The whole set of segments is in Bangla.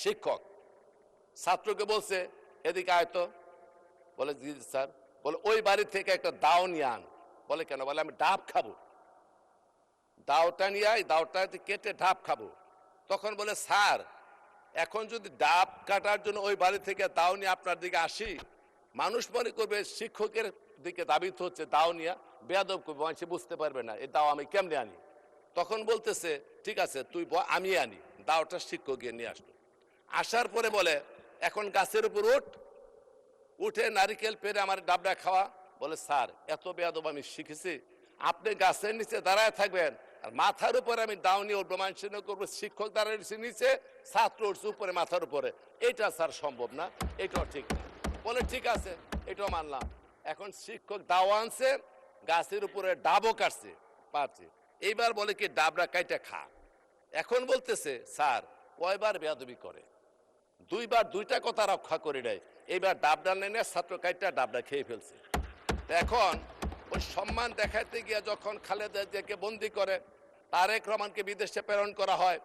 শিক্ষক ছাত্রকে বলছে এদিকে আয়তো, বলে জি স্যার। বলে ওই বাড়ি থেকে একটা দাও নিয়ে আন। বলে কেন? বলে আমি ডাব খাবো। দাওটা নিয়ে আয়, দাওটা কেটে ডাব খাবো। তখন বলে স্যার, এখন যদি ডাব কাটার জন্য ওই বাড়ি থেকে দাও নিয়ে আপনার দিকে আসি, মানুষ মনে করবে শিক্ষকের দিকে দাবিত হচ্ছে দাও নিয়ে, বেয়াদব করবে, মানুষ বুঝতে পারবে না এই দাও আমি কেমনে আনি। তখন বলতেছে ঠিক আছে তুই আমি আনি। দাওটা শিক্ষক গিয়ে নিয়ে আসলো। আসার পরে বলে এখন গাছের উপর উঠে নারিকেল পেরে আমার ডাবটা খাওয়া। বলে স্যার, এত বেয়াদব আমি শিখেছি, আপনি গাছের নিচে দাঁড়ায় থাকবেন আর মাথার উপরে আমি দাও নিয়ে উঠবো, মানুষের করবো, শিক্ষক দাঁড়ায় নিচে, ছাত্র উঠছে উপরে মাথার উপরে, এটা স্যার সম্ভব না, এটাও ঠিক না। বলে ঠিক আছে, এটাও মানলাম। এখন শিক্ষক দাও আনছে, গাছের উপরে ডাবও কাটছে, পারছে। এইবার বলে কি ডাবরা কাইটা খা। এখন বলতেছে স্যার কয়বার বেয়াদবি করে, দুইবার দুইটা কথা রক্ষা করে নেয়, এইবার ডাবডা নেনে ছাত্র কাইটা ডাবডা খেয়ে ফেলছে। এখন ওই সম্মান দেখাতে গিয়ে যখন খালেদা জিয়াকে বন্দি করে, তারেক রহমানকে বিদেশে প্রেরণ করা হয়,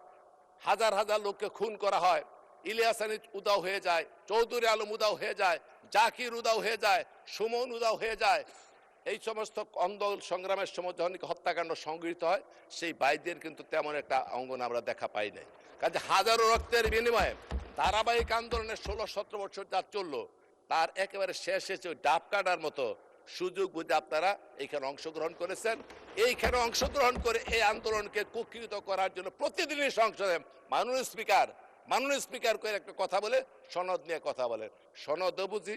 হাজার হাজার লোককে খুন করা হয়, ইলিয়াস আলী উদাও হয়ে যায়, চৌধুরী আলম উদাও হয়ে যায়, জাকির উদাও হয়ে যায়, সুমন উদাও হয়ে যায়, এই সমস্ত আন্দোলন সংগ্রামের সময় যখন হত্যাকাণ্ড সংঘটিত হয়, সেই বাইদের কিন্তু তেমন একটা অঙ্গন আমরা দেখা পাই নাই। কাজে হাজারো রক্তের বিনিময়ে ধারাবাহিক আন্দোলনের 16-17 বছর যা চললো, তার একেবারে শেষ এসে ওই ডাব কাটার মতো সুযোগ বুঝে আপনারা এইখানে অংশগ্রহণ করেছেন। এইখানে অংশগ্রহণ করে এই আন্দোলনকে কুক্ষিগত করার জন্য প্রতিদিনই সংসদে মাননীয় স্পিকার করে একটা কথা বলে, সনদ নিয়ে কথা বলেন। সনদও বুঝি,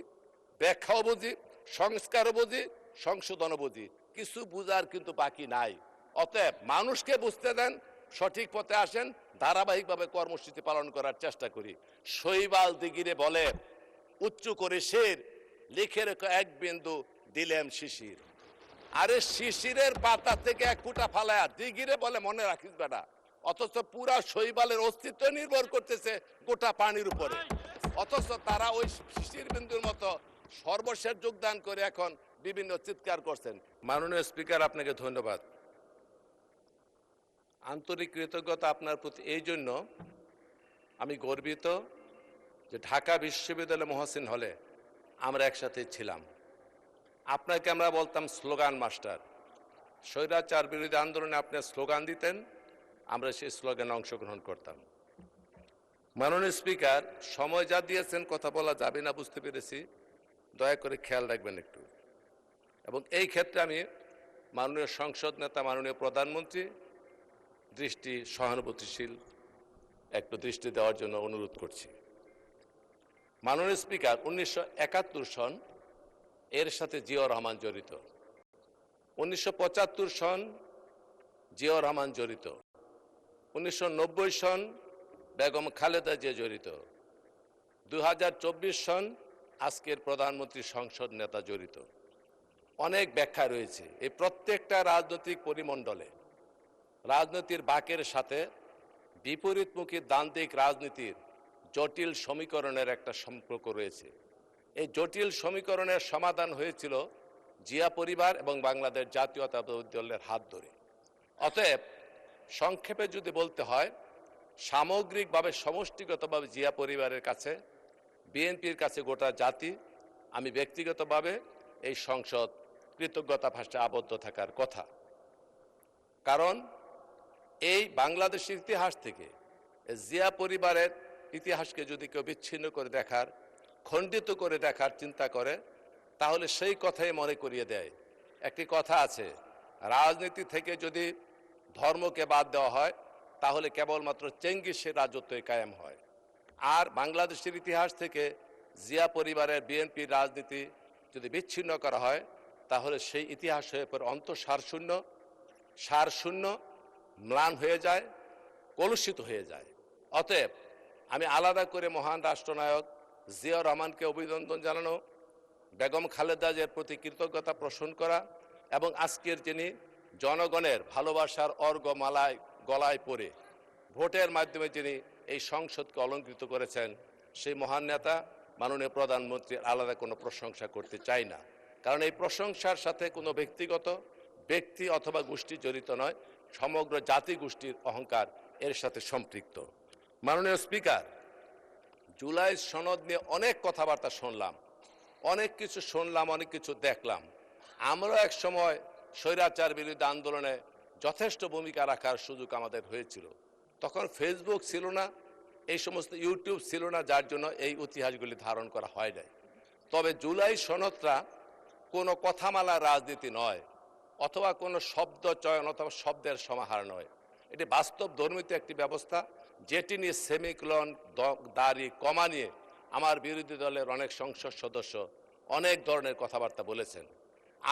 ব্যাখ্যাও বুঝি, সংস্কারও বুঝি, সংশোধনও বুঝি, কিছু বুঝার কিন্তু বাকি নাই। অতএব মানুষকে বুঝতে দেন, সঠিক পথে আসেন, ধারাবাহিকভাবে কর্মসূচি পালন করার চেষ্টা করি। শৈবাল দিগিরে বলে উচ্চ করে শের, লিখে রেখো এক বিন্দু দিলেম শিশির। আরে শিশিরের পাতা থেকে এক ফুটা ফালায়া দিগিরে বলে মনে রাখিস বেটা, অথচ পুরা শৈবালের অস্তিত্ব নির্ভর করতেছে গোটা পানির উপরে। অথচ তারা ওই শিশির বিন্দুর মতো সর্বশেষ যোগদান করে এখন বিভিন্ন চিৎকার করছেন। মাননীয় স্পিকার, আপনাকে ধন্যবাদ। আন্তরিক কৃতজ্ঞতা আপনার প্রতি এই জন্য আমি গর্বিত যে ঢাকা বিশ্ববিদ্যালয় মহসিন হলে আমরা একসাথে ছিলাম। আপনাকে আমরা বলতাম স্লোগান মাস্টার। স্বৈরাচার বিরোধী আন্দোলনে আপনি স্লোগান দিতেন, আমরা সেই স্লোগানে অংশগ্রহণ করতাম। মাননীয় স্পিকার, সময় যা দিয়েছেন কথা বলা যাবে না বুঝতে পেরেছি, দয়া করে খেয়াল রাখবেন একটু। এবং এই ক্ষেত্রে আমি মাননীয় সংসদ নেতা, মাননীয় প্রধানমন্ত্রী দৃষ্টি সহানুভূতিশীল একটু দৃষ্টি দেওয়ার জন্য অনুরোধ করছি। মাননীয় স্পিকার, 1971 সন এর সাথে জিয়াউর রহমান জড়িত, 1975 সন জিয়াউর রহমান জড়িত, 1990 সন বেগম খালেদা জিয়া জড়িত, 2024 সন আজকের প্রধানমন্ত্রী সংসদ নেতা জড়িত। অনেক ব্যাখ্যা রয়েছে। এই প্রত্যেকটা রাজনৈতিক পরিমণ্ডলে রাজনীতির বাঁকের সাথে বিপরীতমুখী দ্বান্দ্বিক রাজনীতির জটিল সমীকরণের একটা সম্পর্ক রয়েছে। এই জটিল সমীকরণের সমাধান হয়েছিল জিয়া পরিবার এবং বাংলাদেশ জাতীয়তাবাদী দলের হাত ধরে। অতএব সংক্ষেপে যদি বলতে হয়, সামগ্রিকভাবে সমষ্টিগতভাবে জিয়া পরিবারের কাছে, বিএনপির কাছে গোটা জাতি, আমি ব্যক্তিগতভাবে এই সংসদ কৃতজ্ঞতা ভাষায় আবদ্ধ থাকার কথা। কারণ এই বাংলাদেশের ইতিহাস থেকে জিয়া পরিবারের ইতিহাসকে যদি কেউ বিচ্ছিন্ন করে দেখার, খণ্ডিত করে দেখার চিন্তা করে, তাহলে সেই কথাই মনে করিয়ে দেয়। একটি কথা আছে, রাজনীতি থেকে যদি ধর্মকে বাদ দেওয়া হয় তাহলে কেবলমাত্র চেঙ্গিসের রাজত্বই কায়েম হয়। আর বাংলাদেশের ইতিহাস থেকে জিয়া পরিবারের বিএনপির রাজনীতি যদি বিচ্ছিন্ন করা হয় তাহলে সেই ইতিহাস হয়ে পড়ে অন্তঃসারশূন্য, সারশূন্য, ম্লান হয়ে যায়, কলুষিত হয়ে যায়। অতএব আমি আলাদা করে মহান রাষ্ট্রনায়ক জিয়াউর রহমানকে অভিনন্দন জানানো, বেগম খালেদা জিয়ার প্রতি কৃতজ্ঞতা পোষণ করা এবং আজকের যিনি জনগণের ভালোবাসার অর্ঘ্য মালায় গলায় পরে ভোটের মাধ্যমে যিনি এই সংসদকে অলঙ্কৃত করেছেন, সেই মহান নেতা মাননীয় প্রধানমন্ত্রীর আলাদা কোনো প্রশংসা করতে চাই না। কারণ এই প্রশংসার সাথে কোনো ব্যক্তি অথবা গোষ্ঠী জড়িত নয়, সমগ্র জাতি গোষ্ঠীর অহংকার এর সাথে সম্পৃক্ত। মাননীয় স্পিকার, জুলাই সনদ নিয়ে অনেক কথাবার্তা শুনলাম, অনেক কিছু শুনলাম, অনেক কিছু দেখলাম। আমরাও এক সময় স্বৈরাচার বিরোধী আন্দোলনে যথেষ্ট ভূমিকা রাখার সুযোগ আমাদের হয়েছিল। তখন ফেসবুক ছিল না, এই সমস্ত ইউটিউব ছিল না, যার জন্য এই ইতিহাসগুলি ধারণ করা হয় নাই। তবে জুলাই সনদটা কোনো কথামালা রাজনীতি নয়, অথবা কোনো শব্দ চয়ন অথবা শব্দের সমাহার নয়। এটি বাস্তব ধর্মিত একটি ব্যবস্থা, যেটি নিয়ে সেমিকলন দাড়ি কমা নিয়ে আমার বিরোধী দলের অনেক সংসদ সদস্য অনেক ধরনের কথাবার্তা বলেছেন।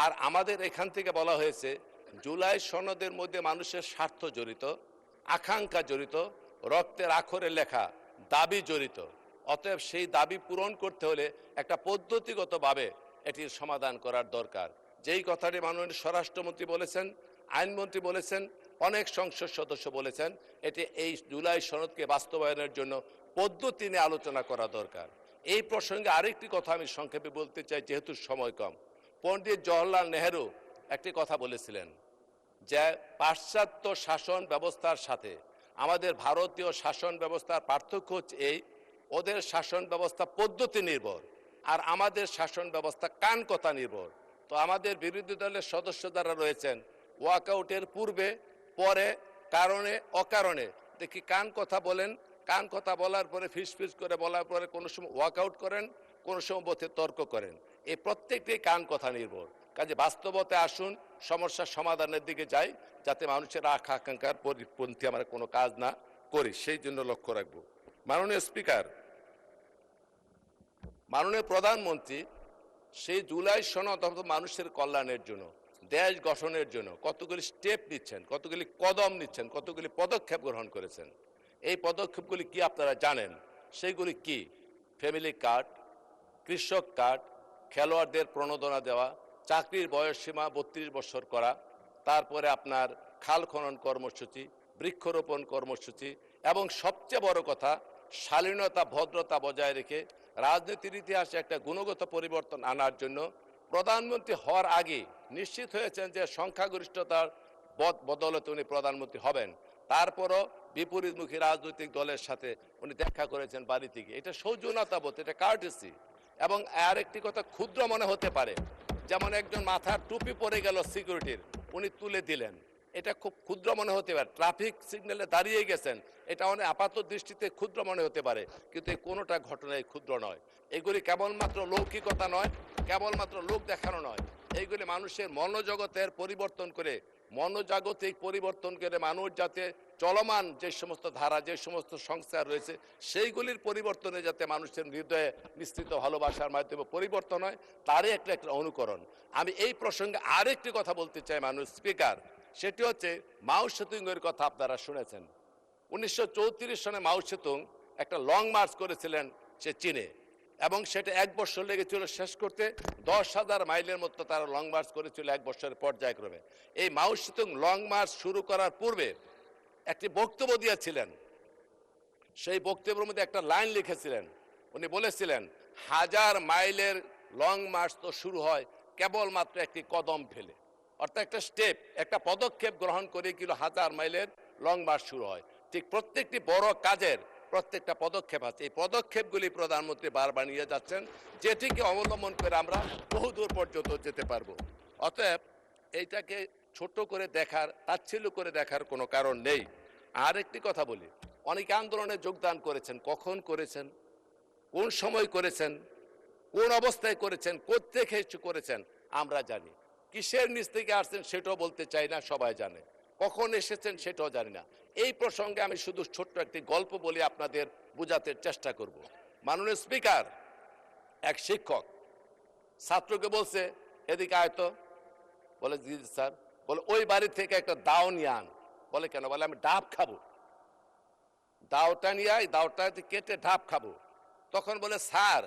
আর আমাদের এখান থেকে বলা হয়েছে জুলাই সনদের মধ্যে মানুষের স্বার্থ জড়িত, আকাঙ্ক্ষা জড়িত, রক্তের আখরে লেখা দাবি জড়িত। অতএব সেই দাবি পূরণ করতে হলে একটা পদ্ধতিগতভাবে এটির সমাধান করার দরকার। যেই কথাটি মাননীয় স্বরাষ্ট্রমন্ত্রী বলেছেন, আইনমন্ত্রী বলেছেন, অনেক সংসদ সদস্য বলেছেন, এটি এই জুলাই সনদকে বাস্তবায়নের জন্য পদ্ধতি নিয়ে আলোচনা করা দরকার। এই প্রসঙ্গে আরেকটি কথা আমি সংক্ষেপে বলতে চাই, যেহেতু সময় কম। পণ্ডিত জওহরলাল নেহেরু একটি কথা বলেছিলেন যে পাশ্চাত্য শাসন ব্যবস্থার সাথে আমাদের ভারতীয় শাসন ব্যবস্থার পার্থক্য হচ্ছে এই, ওদের শাসন ব্যবস্থা পদ্ধতি নির্ভর আর আমাদের শাসন ব্যবস্থা কান কথা নির্ভর। তো আমাদের বিরোধী দলের সদস্য যারা রয়েছেন, ওয়াকআউটের পূর্বে, পরে, কারণে, অকারণে দেখি কান কথা বলেন, কান কথা বলার পরে ফিস করে বলার পরে কোনো সময় ওয়াকআউট করেন, কোনো সময় বোধে তর্ক করেন। এই প্রত্যেকটি কান কথা নির্ভর। কাজে বাস্তবতে আসুন, সমস্যার সমাধানের দিকে যাই, যাতে মানুষের আকাঙ্ক্ষার পরিপন্থী আমরা কোনো কাজ না করি, সেই জন্য লক্ষ্য রাখবো। মাননীয় স্পিকার, মাননীয় প্রধানমন্ত্রী সেই জুলাই সনদ মানুষের কল্যাণের জন্য, দেশ গঠনের জন্য কতগুলি স্টেপ নিচ্ছেন, কতগুলি কদম নিচ্ছেন, কতগুলি পদক্ষেপ গ্রহণ করেছেন। এই পদক্ষেপগুলি কি আপনারা জানেন? সেইগুলি কি? ফ্যামিলি কার্ড, কৃষক কার্ড, খেলোয়াড়দের প্রণোদনা দেওয়া, চাকরির বয়সসীমা 32 বছর করা, তারপরে আপনার খাল খনন কর্মসূচি, বৃক্ষরোপণ কর্মসূচি, এবং সবচেয়ে বড় কথা শালীনতা ভদ্রতা বজায় রেখে রাজনীতির ইতিহাসে একটা গুণগত পরিবর্তন আনার জন্য প্রধানমন্ত্রী হওয়ার আগে নিশ্চিত হয়েছেন যে সংখ্যাগরিষ্ঠতার বদৌলতে উনি প্রধানমন্ত্রী হবেন। তারপরও বিপরীতমুখী রাজনৈতিক দলের সাথে উনি দেখা করেছেন বাড়ি থেকে। এটা সৌজন্যতাবোধ, এটা কার্টেসি। এবং আর একটি কথা ক্ষুদ্র মনে হতে পারে, যেমন একজন মাথার টুপি পরে গেল সিকিউরিটির, উনি তুলে দিলেন, এটা খুব ক্ষুদ্র মনে হতে পারে। ট্রাফিক সিগন্যালে দাঁড়িয়ে গেছেন, এটা অনেক আপাত দৃষ্টিতে ক্ষুদ্র মনে হতে পারে, কিন্তু এই কোনোটা ঘটনায় ক্ষুদ্র নয়। এগুলি কেবলমাত্র লৌকিকতা নয়, কেবলমাত্র লোক দেখানো নয়, এইগুলি মানুষের মনোজগতের পরিবর্তন করে, মনোজাগতিক পরিবর্তন করে মানুষ যাতে চলমান যে সমস্ত ধারা, যে সমস্ত সংস্কার রয়েছে, সেইগুলির পরিবর্তনে যাতে মানুষের হৃদয়ে নিশ্চিত ভালোবাসার মাধ্যমে পরিবর্তন হয়, তারই একটা অনুকরণ। আমি এই প্রসঙ্গে আরেকটি কথা বলতে চাই মাননীয় স্পিকার, সেটি হচ্ছে মাও সেতুংয়ের কথা আপনারা শুনেছেন। 1934 সনে মাও সেতুং একটা লং মার্চ করেছিলেন সে চীনে, এবং সেটা 1 বছর লেগেছিল শেষ করতে। 10,000 মাইলের মতো তারা লং মার্চ করেছিল 1 বছরের পর্যায়ক্রমে। এই মাও সেতুং লং মার্চ শুরু করার পূর্বে একটি বক্তব্য দিয়েছিলেন। সেই বক্তব্যের মধ্যে একটা লাইন লিখেছিলেন, উনি বলেছিলেন 1000 মাইলের লং মার্চ তো শুরু হয় কেবলমাত্র একটি কদম ফেলে, অর্থাৎ একটা স্টেপ, একটা পদক্ষেপ গ্রহণ করে কিন্তু 1000 মাইলের লং মার্চ শুরু হয়। ঠিক প্রত্যেকটি বড় কাজের প্রত্যেকটা পদক্ষেপ আছে, এই পদক্ষেপগুলি প্রধানমন্ত্রী বারবার নিয়ে যাচ্ছেন, যেটিকে অবলম্বন করে আমরা বহুদূর পর্যন্ত যেতে পারবো। অতএব এইটাকে ছোট করে দেখার, তাচ্ছিল্য করে দেখার কোনো কারণ নেই। আর একটি কথা বলি, অনেকে আন্দোলনে যোগদান করেছেন, কখন করেছেন, কোন সময় করেছেন, কোন অবস্থায় করেছেন, কোত্থেকে করেছেন আমরা জানি। কিসের নিচ থেকে আসছেন সেটাও বলতে চাই না, সবাই জানে। কখন এসেছেন সেটাও জানি না। এই প্রসঙ্গে আমি শুধু ছোট্ট একটি গল্প বলে আপনাদের বোঝাতে চেষ্টা করব। মাননীয় স্পিকার, এক শিক্ষক ছাত্রকে বলছে এদিকে আয়তো, বলে জি স্যার, বলে ওই বাড়ি থেকে একটা দাও নিয়ে আন। বলে কেন? বলে আমি ডাব খাবো। দাওটা নিয়ে আয়, দাওটা কেটে ডাব খাবো। তখন বলে স্যার,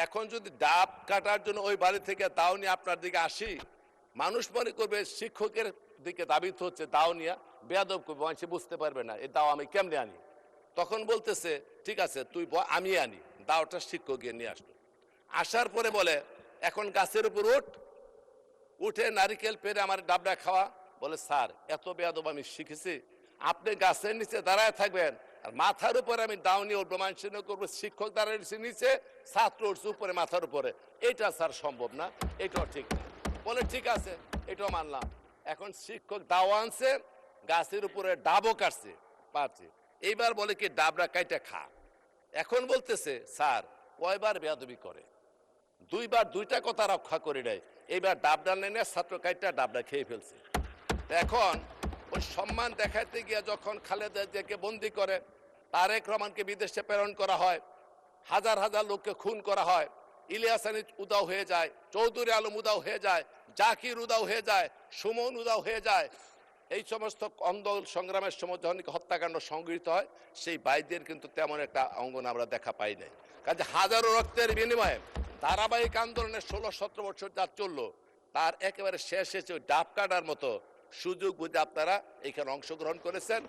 এখন যদি ডাব কাটার জন্য ওই বাড়ি থেকে দাও নিয়ে আপনার দিকে আসি, মানুষ মনে করবে শিক্ষকের দিকে দাবিত হচ্ছে, দাও নিয়ে বেয়াদব করবে, মানুষ বুঝতে পারবে না এই দাও আমি কেমনে আনি। তখন বলতেছে ঠিক আছে তুই আমি আনি। দাওটা শিক্ষক গিয়ে নিয়ে আসলো। আসার পরে বলে এখন গাছের উপর উঠে নারিকেল পেরে আমার ডাবটা খাওয়া। বলে স্যার, এত বেয়াদব আমি শিখেছি, আপনি গাছের নিচে দাঁড়ায় থাকবেন আর মাথার উপরে আমি দাউনি উঠবো, মানুষের করবো, শিক্ষক দাঁড়িয়েছে নিচে, ছাত্র উঠছে উপরে মাথার উপরে, এটা স্যার সম্ভব না, এটাও ঠিক না। বলে ঠিক আছে, এটাও মানলাম। এখন শিক্ষক দাও আনছে, গাছের উপরে ডাবও কাটছে, পারছে, এইবার বলে কি ডাবরা কাইটা খা। এখন বলতেছে স্যার কয়বার বেয়াদবি করে, দুইবার দুইটা কথা রক্ষা করে দেয়, এইবার ডাবডা নেনে ছাত্র কাইটা ডাবডা খেয়ে ফেলছে। এখন ওই সম্মান দেখাতে গিয়ে যখন খালেদা জিয়াকে বন্দি করে, তারেক রহমানকে বিদেশে প্রেরণ করা হয়, হাজার হাজার লোককে খুন করা হয়, ইলিয়াস আলী উদাও হয়ে যায়, চৌধুরী আলম উদাও হয়ে যায়, জাকির উদাও হয়ে যায়, সুমন উদাও হয়ে যায়, এই সমস্ত আন্দোলন সংগ্রামের সময় যখন হত্যাকাণ্ড সংগৃহীত হয়, সেই বাইদের কিন্তু তেমন একটা অঙ্গন আমরা দেখা পাই নাই। কাজে হাজারো রক্তের বিনিময়ে ধারাবাহিক আন্দোলনের 16-17 বছর যা চললো, তার একেবারে শেষ এসে ওই ডাব কাটার মতো সুযোগ বুঝে আপনারা এইখানে অংশগ্রহণ করেছেন।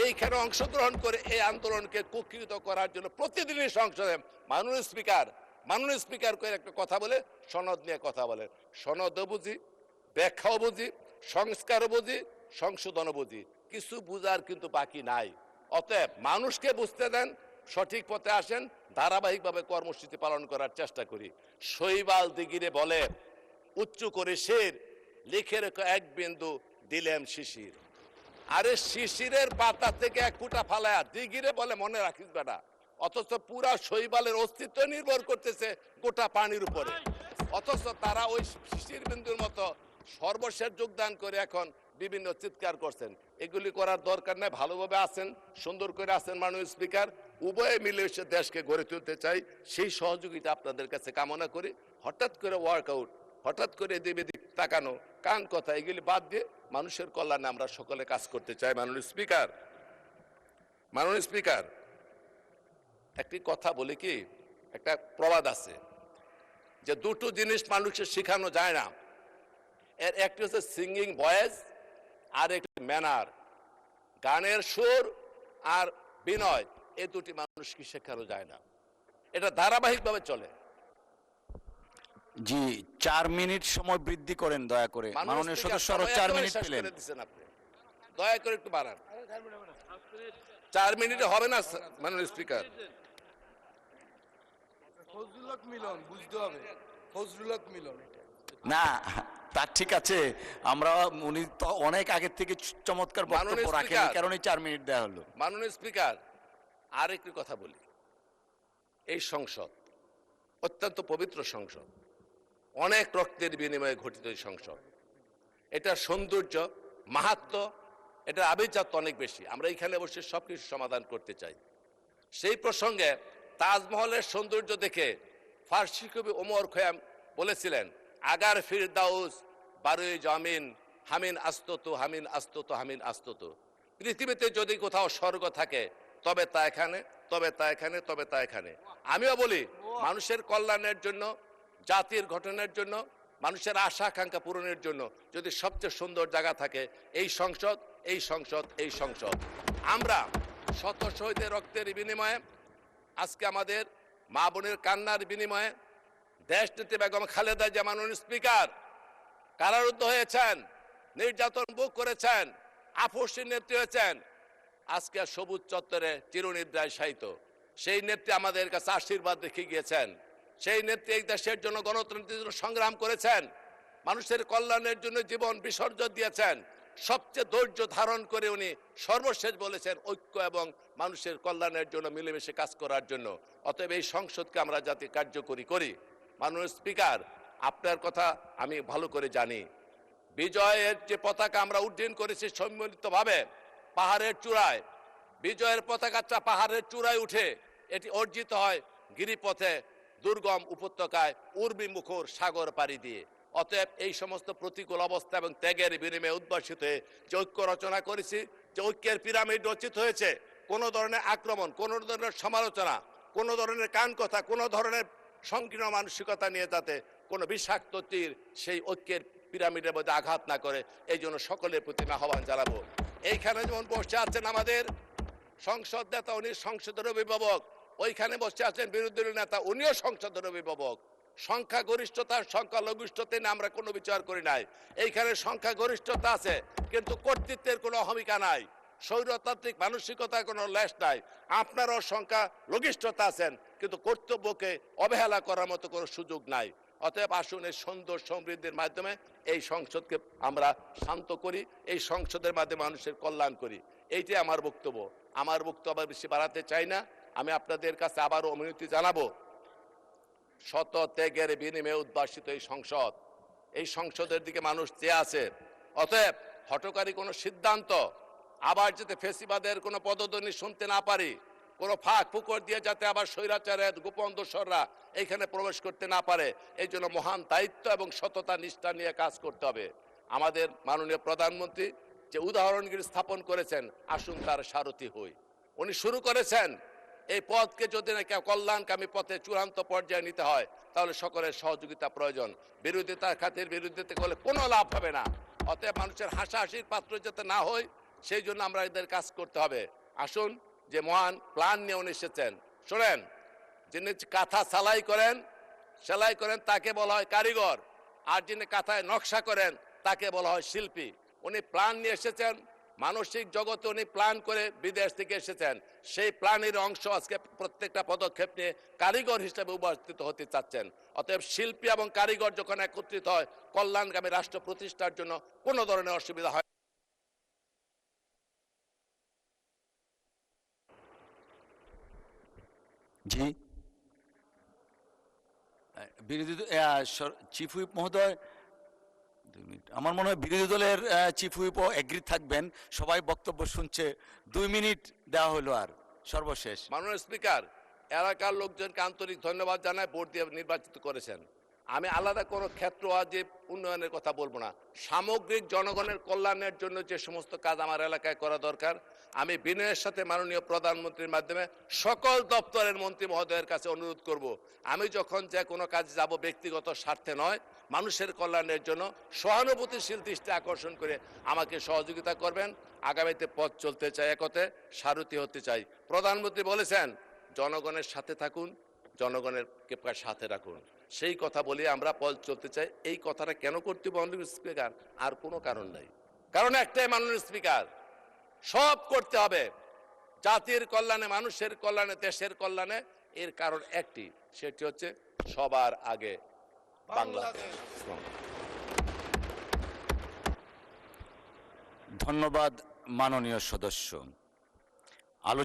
এইখানে অংশগ্রহণ করে এই আন্দোলনকে কুক্ষিগত করার জন্য প্রতিদিনই সংসদে মাননীয় স্পিকার করে একটা কথা বলে, সনদ নিয়ে কথা বলেন। সনদও বুঝি, ব্যাখ্যাও বুঝি, সংস্কারও বুঝি, সংশোধনও বুঝি, কিছু বুঝার কিন্তু বাকি নাই। অতএব মানুষকে বুঝতে দেন, সঠিক পথে আসেন, ধারাবাহিকভাবে কর্মসূচি পালন করার চেষ্টা করি। শৈবাল দিগিরে বলে উচ্চ করে শের, লিখে রেখো এক বিন্দু দিলেম শিশির। আরে শিশিরের পাতা থেকে এক ফুটা ফালায়া দিগিরে বলে মনে রাখিস বেটা, অথচ পুরা শৈবালের অস্তিত্ব নির্ভর করতেছে গোটা পানির উপরে। অথচ তারা ওই শিশির বিন্দুর মতো সর্বশেষ যোগদান করে এখন বিভিন্ন চিৎকার করছেন। এগুলি করার দরকার নেই, ভালোভাবে আছেন, সুন্দর করে আছেন মাননীয় স্পিকার, উভয়ে মিলে এসে দেশকে গড়ে তুলতে চাই, সেই সহযোগিতা আপনাদের কাছে কামনা করি। হঠাৎ করে ওয়ার্কআউট, হঠাৎ করে এদিক এদিক তাকানো, কান কথা, এগুলি বাদ দিয়ে মানুষের কল্যাণে আমরা সকলে কাজ করতে চাই। মাননীয় স্পিকার একটি কথা বলি কি, একটা প্রবাদ আছে যে দুটো জিনিস মানুষের শেখানো যায় না, এর একটি হচ্ছে সিঙ্গিং ভয়েস আর একটি ম্যানার, গানের সুর আর বিনয়, এই দুটি মানুষকে শেখানো যায় না, এটা ধারাবাহিকভাবে চলে। জি 4 মিনিট সময় বৃদ্ধি করেন দয়া করে, মাননীয় সদস্য আরো 4 মিনিট পেলেন, দয়া করে একটু বাড়ান। 4 মিনিটে হবে না মাননীয় স্পিকার। না তা ঠিক আছে, আমরা উনি তো অনেক আগে থেকে চমৎকার বক্তব্য রাখেন, এই কারণে 4 মিনিট দেওয়া হলো। মাননীয় স্পিকার আর একটি কথা বলি, এই সংসদ অত্যন্ত পবিত্র সংসদ, অনেক রক্তের বিনিময়ে গঠিত এই সংসদ, এটার সৌন্দর্য, মাহাত্ম্য, এটার আভিজাত্য অনেক বেশি। আমরা এখানে বসে সবকিছু সমাধান করতে চাই। সেই প্রসঙ্গে তাজমহলের সৌন্দর্য দেখে ফার্সি কবি ওমর খৈয়াম বলেছিলেন, আগার ফিরদাউস বারোই জামিন হামিন আস্তত হামিন আস্তত হামিন আস্তত। পৃথিবীতে যদি কোথাও স্বর্গ থাকে তবে তা এখানে, তবে তা এখানে, তবে তা এখানে। আমিও বলি মানুষের কল্যাণের জন্য, জাতির গঠনের জন্য, মানুষের আশা আকাঙ্ক্ষা পূরণের জন্য যদি সবচেয়ে সুন্দর জায়গা থাকে এই সংসদ, এই সংসদ, এই সংসদ। আমরা শত শহীদের রক্তের বিনিময়ে, আজকে আমাদের মা বোনের কান্নার বিনিময়ে দেশনেত্রী বেগম খালেদা জিয়া মাননীয় স্পিকার কারারুদ্ধ হয়েছেন, নির্যাতন ভোগ করেছেন, আপসের নেত্রী হয়েছেন, আজকে সবুজ চত্বরে চিরনিদ্রায় শায়িত। সেই নেত্রী আমাদের কাছে আশীর্বাদ রেখে গিয়েছেন, সেই নেত্রী এই দেশের জন্য, গণতন্ত্রের জন্য সংগ্রাম করেছেন, মানুষের কল্যাণের জন্য জীবন বিসর্জন দিয়েছেন। সবচেয়ে ধৈর্য ধারণ করে উনি সর্বশেষ বলেছেন ঐক্য এবং মানুষের কল্যাণের জন্য মিলেমিশে কাজ করার জন্য। অতএব এই সংসদকে আমরা যাতে কার্যকরী করি। মাননীয় স্পিকার, আপনার কথা আমি ভালো করে জানি, বিজয়ের যে পতাকা আমরা উড্ডীন করেছি সম্মিলিতভাবে পাহাড়ের চূড়ায়, বিজয়ের পতাকাটা পাহাড়ের চূড়ায় উঠে এটি অর্জিত হয় গিরিপথে, দুর্গম উপত্যকায়, উর্মি মুখর সাগর পাড়ি দিয়ে। অতএব এই সমস্ত প্রতিকূল অবস্থা এবং ত্যাগের বিনিময়ে উদ্ভাসিত হয়ে যে ঐক্য রচনা করেছি, যে ঐক্যের পিরামিড রচিত হয়েছে, কোনো ধরনের আক্রমণ, কোনো ধরনের সমালোচনা, কোনো ধরনের কান কথা, কোনো ধরনের সংকীর্ণ মানসিকতা নিয়ে যাতে কোনো বিষাক্ত তীর সেই ঐক্যের পিরামিডের মধ্যে আঘাত না করে, এই জন্য সকলের প্রতি আহ্বান জানাবো। এইখানে যেমন বসে আছেন আমাদের সংসদ নেতা, উনি সংসদের অভিভাবক, ওইখানে বসে আছেন বিরোধী দলের নেতা, উনিও সংসদের অভিভাবক। সংখ্যাগরিষ্ঠতার সংখ্যালঘিষ্ঠতা নিয়ে আমরা কোনো বিচার করি নাই। এইখানে সংখ্যাগরিষ্ঠতা আছে কিন্তু কর্তৃত্বের কোনো অহমিকা নাই। স্বৈরতান্ত্রিক মানসিকতায় কোনো লেশ নাই। আপনারও সংখ্যা লঘিষ্ঠতা আছেন, কিন্তু কর্তব্যকে অবহেলা করার মতো কোনো সুযোগ নাই। অতএব আসুন এই সুন্দর সমৃদ্ধির মাধ্যমে এই সংসদকে আমরা শান্ত করি, এই সংসদের মাধ্যমে মানুষের কল্যাণ করি। এইটাই আমার বক্তব্য। আমার বক্তব্য বেশি বাড়াতে চাই না। আমি আপনাদের কাছে আবারও অনুরোধ জানাবো, শত ত্যাগের বিনিময়ে উদ্ভাসিত এই সংসদ, এই সংসদের দিকে মানুষ চেয়ে আছে। অতএব হঠকারী কোনো সিদ্ধান্ত, আবার যাতে ফেসিবাদের কোনো পদধ্বনি শুনতে না পারি, কোনো ফাঁক ফুকর দিয়ে যাতে আবার স্বৈরাচারের গোপন দোসররা এইখানে প্রবেশ করতে না পারে, এই জন্য মহান দায়িত্ব এবং সততা নিষ্ঠা নিয়ে কাজ করতে হবে। আমাদের মাননীয় প্রধানমন্ত্রী যে উদাহরণগুলি স্থাপন করেছেন, আসুন তার সারথি হই। উনি শুরু করেছেন, এই পথকে যদি না কল্যাণকামী পথে চূড়ান্ত পর্যায়ে নিতে হয়, তাহলে সকলের সহযোগিতা প্রয়োজন। বিরোধিতার খাতির বিরোধিতা করলে কোনো লাভ হবে না। অতএব মানুষের হাসাহাসির পাত্র যাতে না হয়, সেই জন্য আমরা এদের কাজ করতে হবে। আসুন, যে মহান প্ল্যান নিয়ে উনি এসেছেন, শোনেন, যিনি কাঁথা সেলাই করেন তাকে বলা হয় কারিগর, আর যিনি কাঁথায় নকশা করেন তাকে বলা হয় শিল্পী। উনি প্ল্যান নিয়ে এসেছেন, মানসিক জগতে উনি প্ল্যান করে বিদেশ থেকে এসেছেন। সেই প্ল্যানের অংশ আজকে প্রত্যেকটা পদক্ষেপ নিয়ে কারিগর হিসেবে উপস্থিত হতে চাচ্ছেন। অতএব শিল্পী এবং কারিগর যখন একত্রিত হয়, কল্যাণকামী রাষ্ট্র প্রতিষ্ঠার জন্য কোনো ধরনের অসুবিধা হয়। জি, বিরোধী চিফ হুইপ মহোদয়, 2 মিনিট। আমার মনে হয় বিরোধী দলের চিফ হুইপও এগ্রি থাকবেন। সবাই বক্তব্য শুনছে, 2 মিনিট দেওয়া হলো। আর সর্বশেষ মাননীয় স্পিকার, এলাকার লোকজনকে আন্তরিক ধন্যবাদ জানায়, ভোট দিয়ে নির্বাচিত করেছেন। আমি আলাদা কোনো ক্ষেত্র যে উন্নয়নের কথা বলবো না, সামগ্রিক জনগণের কল্যাণের জন্য যে সমস্ত কাজ আমার এলাকায় করা দরকার, আমি বিনয়ের সাথে মাননীয় প্রধানমন্ত্রীর মাধ্যমে সকল দপ্তরের মন্ত্রী মহোদয়ের কাছে অনুরোধ করব, আমি যখন যে কোনো কাজে যাব ব্যক্তিগত স্বার্থে নয়, মানুষের কল্যাণের জন্য সহানুভূতিশীল দৃষ্টি আকর্ষণ করে আমাকে সহযোগিতা করবেন। আগামীতে পথ চলতে চাই, একতে সারথি হতে চাই। প্রধানমন্ত্রী বলেছেন, জনগণের সাথে থাকুন, জনগণের সাথে রাখুন। সেই কথা বলে আমরা পথ চলতে চাই। এই কথাটা কেন করতে মাননীয় স্পিকার? আর কোনো কারণ নাই। কারণ একটাই মাননীয় স্পিকার, সব করতে হবে জাতির কল্যাণে, মানুষের কল্যাণে, দেশের কল্যাণে। এর কারণ একটি, সেটি হচ্ছে সবার আগে বাংলাদেশ। ধন্যবাদ মাননীয় সদস্য।